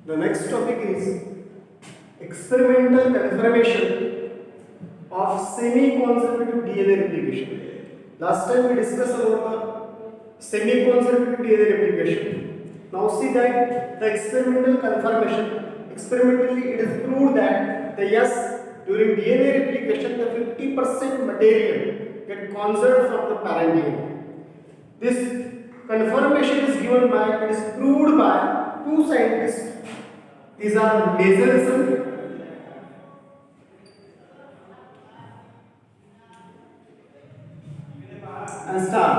The next topic is experimental confirmation of semi-conservative DNA replication. Last time we discussed about the semi-conservative DNA replication. Now see that the experimental confirmation, experimentally it is proved that the yes, during DNA replication the 50% material get conserved from the parent DNA. This confirmation is given by, it is proved by two scientists. These are Maselson and Starr.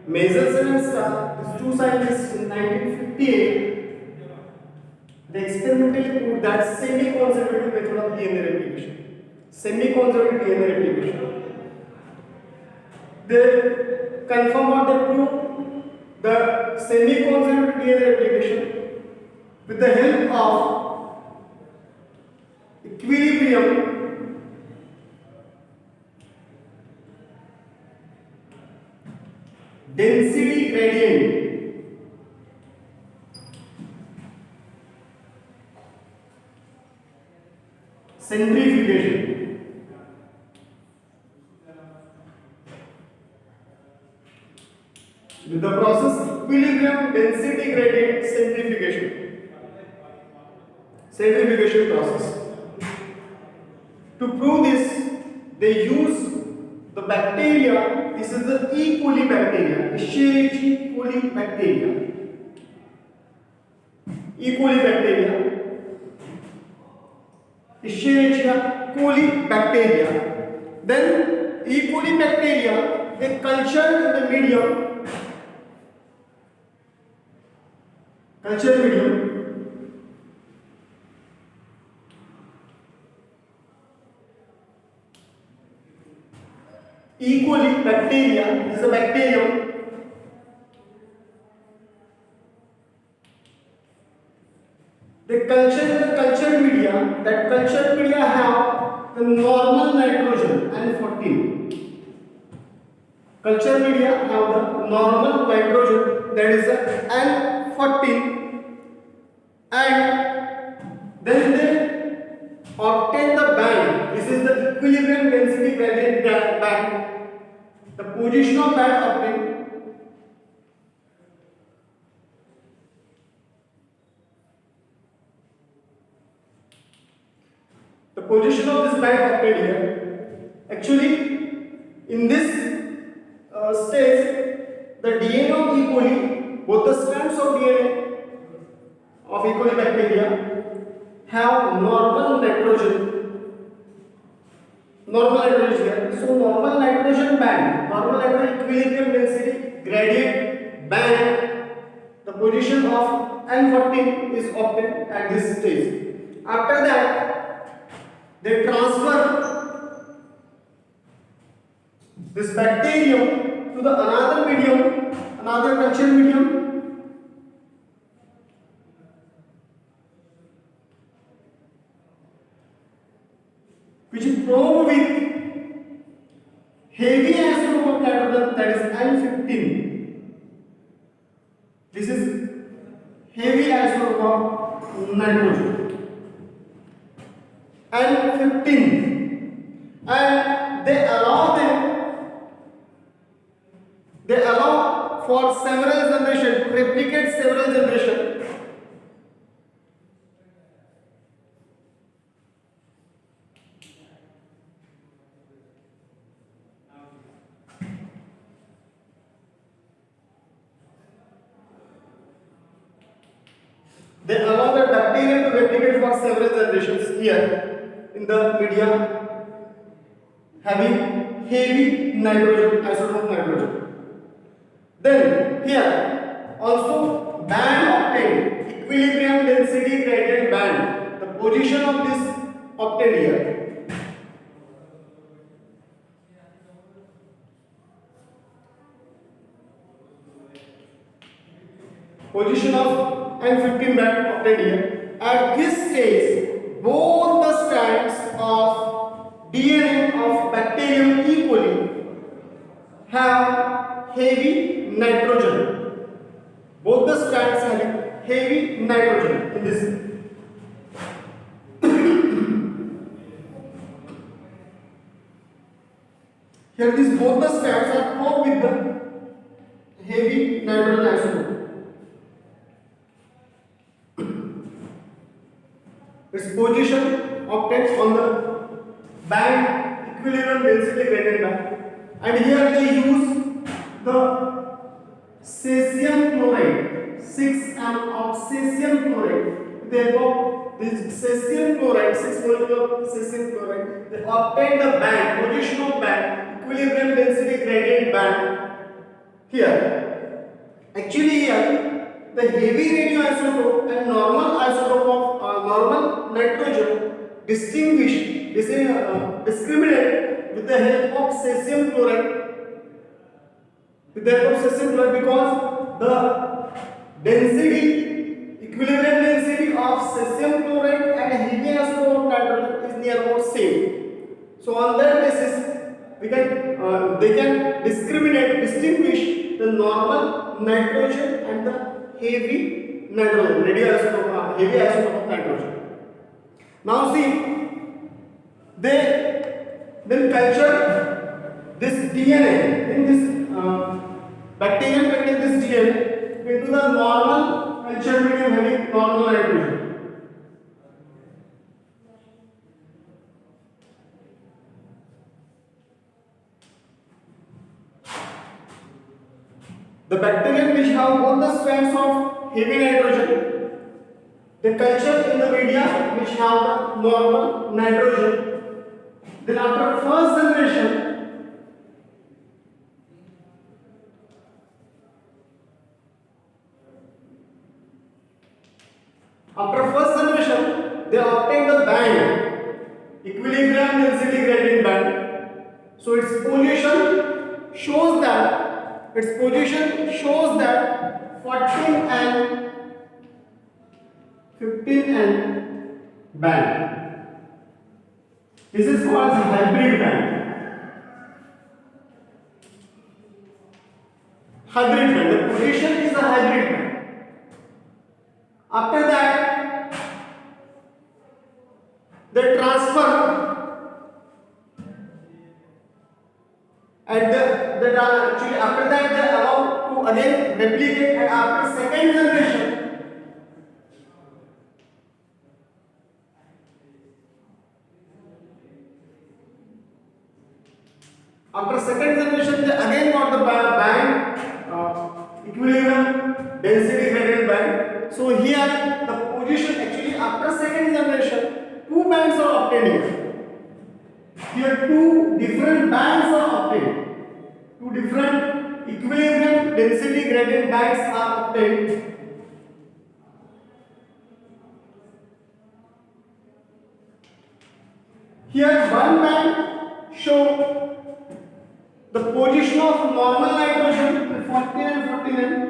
Maselson and Starr, these two scientists in 1958, they experimentally proved that semi-conservative method of DNA replication. Semi-conservative DNA replication. They confirm or they prove the semi-conservative DNA replication with the help of equilibrium density gradient centrifugation. With the process equilibrium density gradient centrifugation process. To prove this, they use the bacteria. This is the E. coli bacteria, Escherichia coli bacteria. E. coli bacteria, Escherichia coli bacteria. Then E. coli bacteria, they culture in the medium. Culture medium. E. coli bacteria is a bacterium. They culture in the culture media. That culture media have the normal nitrogen N14. Culture media have the normal nitrogen, that is the N14, and then they obtain the band. This is the equilibrium density gradient band. The position of band obtained. The position of this band obtained here. Actually, in this stage, the DNA of E. coli, both the strands of DNA of E. coli bacteria have normal nitrogen. Normal nitrogen here. So normal nitrogen band, normal nitrogen equilibrium density gradient band, the position of N14 is obtained at this stage. After that, they transfer this bacterium to the another medium, another culture medium, which is probe with heavy isotope of nitrogen, that is N15. This is heavy isotope of nitrogen, N15, and they allow for several generation, to replicate several generation. They allow the bacteria to replicate for several generations here in the media having heavy nitrogen, isotope of nitrogen. Then here also band obtained, equilibrium density gradient band. The position of this obtained here. Position of N15 band obtained here. At this stage, both the strands of DNA of bacterium E. coli have heavy nitrogen. Both the strands having heavy nitrogen in this. Here these both the strands are probed with the heavy nitrogen isotope. Its position obtained on the band equilibrium density gradient band, and here they use the cesium chloride, 6 of cesium chloride. They have this cesium chloride, 6 molecule of cesium chloride. They obtain the band, position of band, equilibrium density gradient band here. Actually here, the heavy radioisotope and normal isotope of normal nitrogen discriminate with the help of cesium chloride. With the help of cesium chloride, because the density, equilibrium density of cesium chloride and heavy isotope of nitrogen is near about same. So on that basis, they can distinguish the normal nitrogen and the heavy nitrogen, heavy isotope of nitrogen. Now see, they then culture this DNA in this bacterium containing this DNA into the normal culture medium having normal nitrogen. The bacterium which have both the strands of heavy nitrogen, they culture in the media which have the normal nitrogen. Then after first generation, they obtain the band, equilibrium density gradient band. So its position shows that 14 and 15 and band. This is called hybrid band. The position is a hybrid band. After that, they transfer and actually after that they are allowed to again replicate, and after second generation they again got the band equilibrium density gradient band. So here the position, actually after second generation, two bands are obtained here. Here two different bands are obtained. Two different equilibrium density gradient bands are obtained. Here one band show the position of normal nitrogen 14 and 49.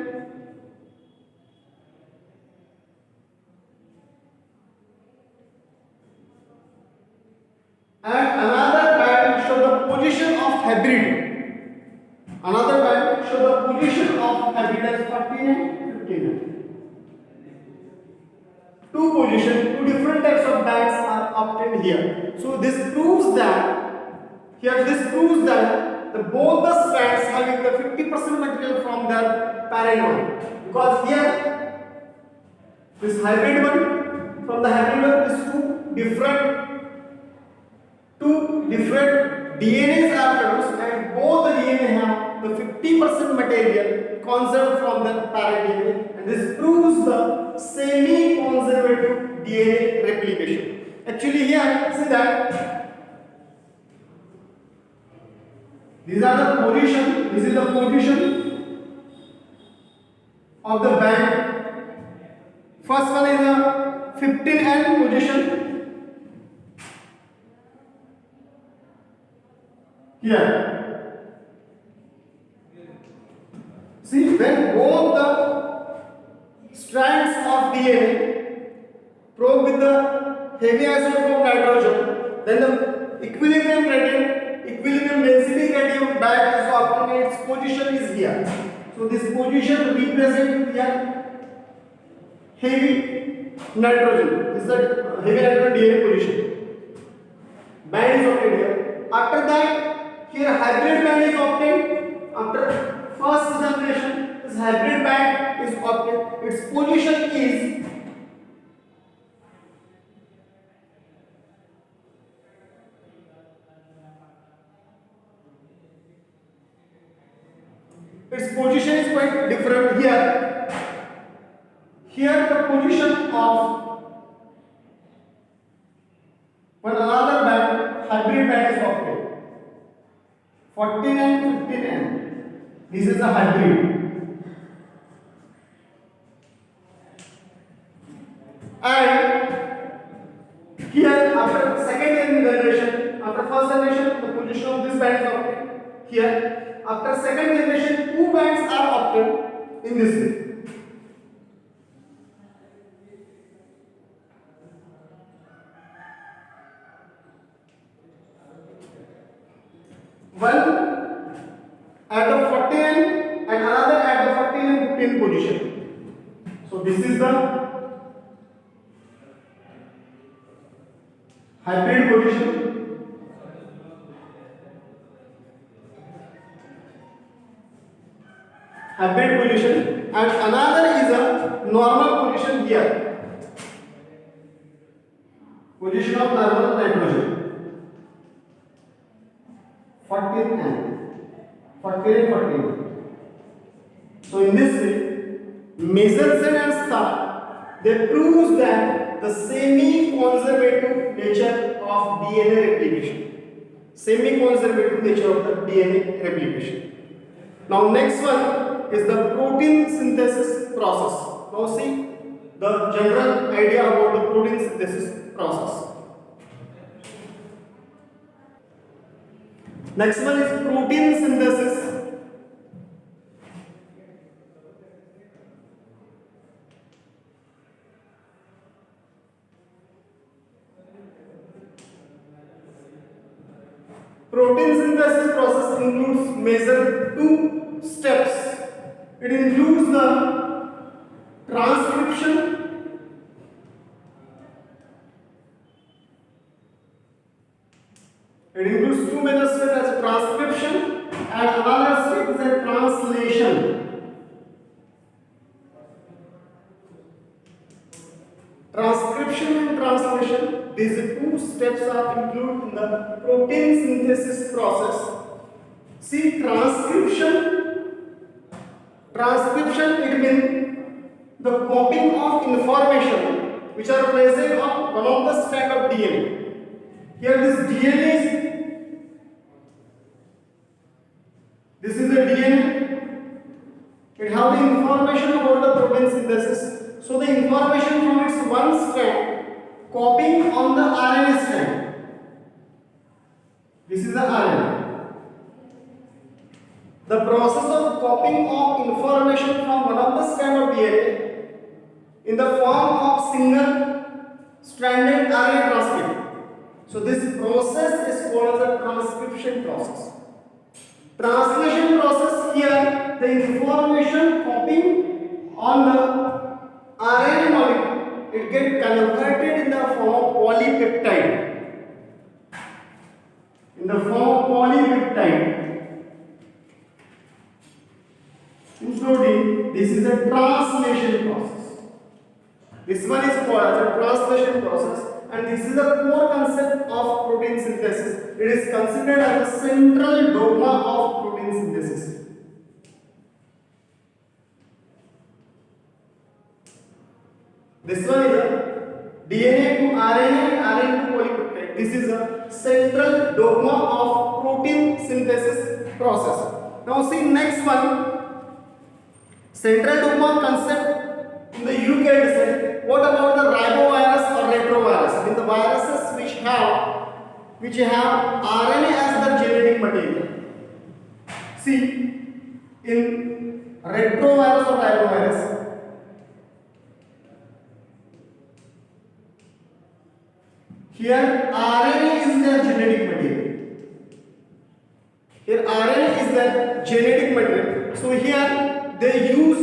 And another band show the position of hybrid. Another band show the position of hybrid as 14 and 59. Two different types of bands are obtained here. So this proves that both the strands having the 50% material from their parent one. Because here this hybrid one, from the hybrid one, these two different DNAs are produced, and both the DNA have the 50% material conserved from the parent DNA, and this proves the semi-conservative DNA replication. Actually here, see that this is the position of the band. First one is the 15N position. Here, see, when both the strands of DNA probe with the heavy isotope of nitrogen, then the equilibrium density gradient band is obtained. Its position is here. So this position represents here heavy nitrogen. This is the heavy nitrogen DNA position. Band is obtained here. After that, here hybrid band is obtained. After first generation, this hybrid band is obtained. Its position is quite different here. Here the position of one another band, hybrid band is obtained. 14 and 15 N. This is a hybrid. And here after second generation, after first generation, the position of this band is obtained. Here after second generation, two bands are obtained in this way. One at the 14 and another at the 14 and 15 position. So this is the hybrid position. Hybrid position, and another is a normal position here. Position of normal nitrogen. 14 and 14. So in this way, Meselson and Starr, they proves that the semi-conservative nature of DNA replication. Semi-conservative nature of the DNA replication. Now next one is the protein synthesis process. Now see the general idea about the protein synthesis process. Next one is protein synthesis. Protein synthesis process includes major two steps. It includes the transcription It includes two major steps as transcription and another step is a translation. Transcription and translation, these two steps are included in the protein synthesis process. See, transcription it means the copying of information which are present on one of the strand of DNA. Here this is the DNA. It has the information about the protein synthesis. So the information from its one strand copying on the RNA strand. This is the RNA. The process of copying of information from one of the strand of DNA in the form of single stranded RNA transcript. So this process is called as the transcription process. Translation process, here the information copying on the RNA molecule, it gets converted in the form of polypeptide. Including, this is a translation process. This one is called as a translation process, and this is the core concept of protein synthesis. It is considered as the central dogma of protein synthesis. This one is a DNA to RNA and RNA to polypeptide. This is a central dogma of protein synthesis process. Now see next one. Central dogma concept in the eukaryotes. What about the ribovirus or retrovirus? I mean the viruses which have RNA as the genetic material. See, in retrovirus or ribovirus, here RNA is their genetic material. Here RNA is their genetic material. So here they use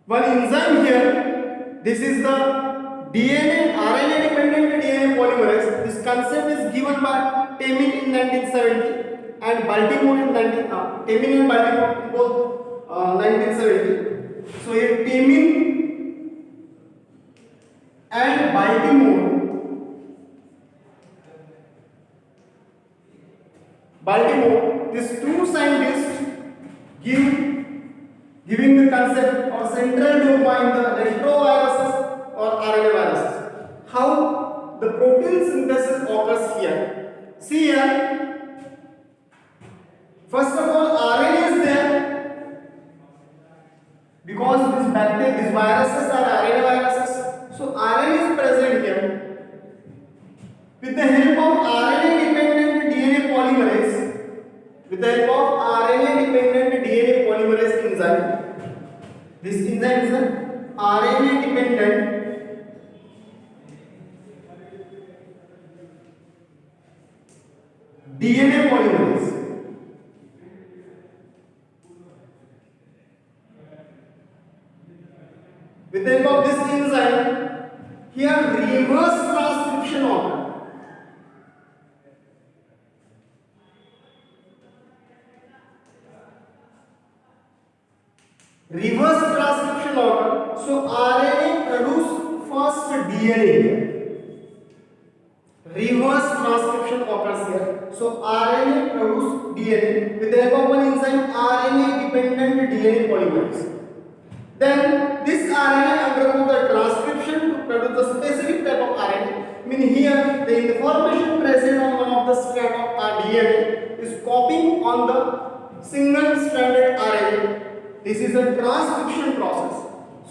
one enzyme here. This is the DNA, RNA dependent DNA polymerase. This concept is given by Temin in 1970 and Baltimore in Temin and Baltimore in both 1970. So here Temin and Baltimore, these two scientists giving the concept or central dogma in the retroviruses or RNA viruses. How the protein synthesis occurs here. See here, first of all, RNA is there because these viruses are RNA viruses. So RNA is present here. With the help of RNA-dependent DNA polymerase, enzyme, this enzyme is an RNA-dependent DNA polymerase. With the help of this enzyme, here reverse transcription occurs. Reverse transcription order. So RNA produce first DNA. Reverse transcription occurs here. So RNA produce DNA with the help of one enzyme RNA dependent DNA polymerase. Then this RNA undergoes the transcription to produce a specific type of RNA. I mean here the information present on one of the strand of DNA is copying on the single stranded RNA. This is a transcription process.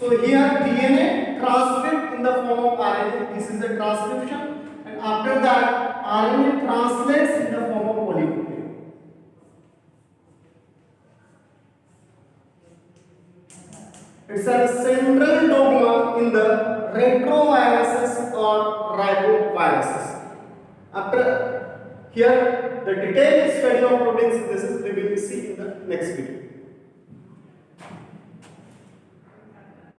So here DNA transcript in the form of RNA. This is a transcription, and after that RNA translates in the form of polymerase. It's a central dogma in the retroviruses or riboviruses. After here, the detailed study of protein synthesis we will see in the next video.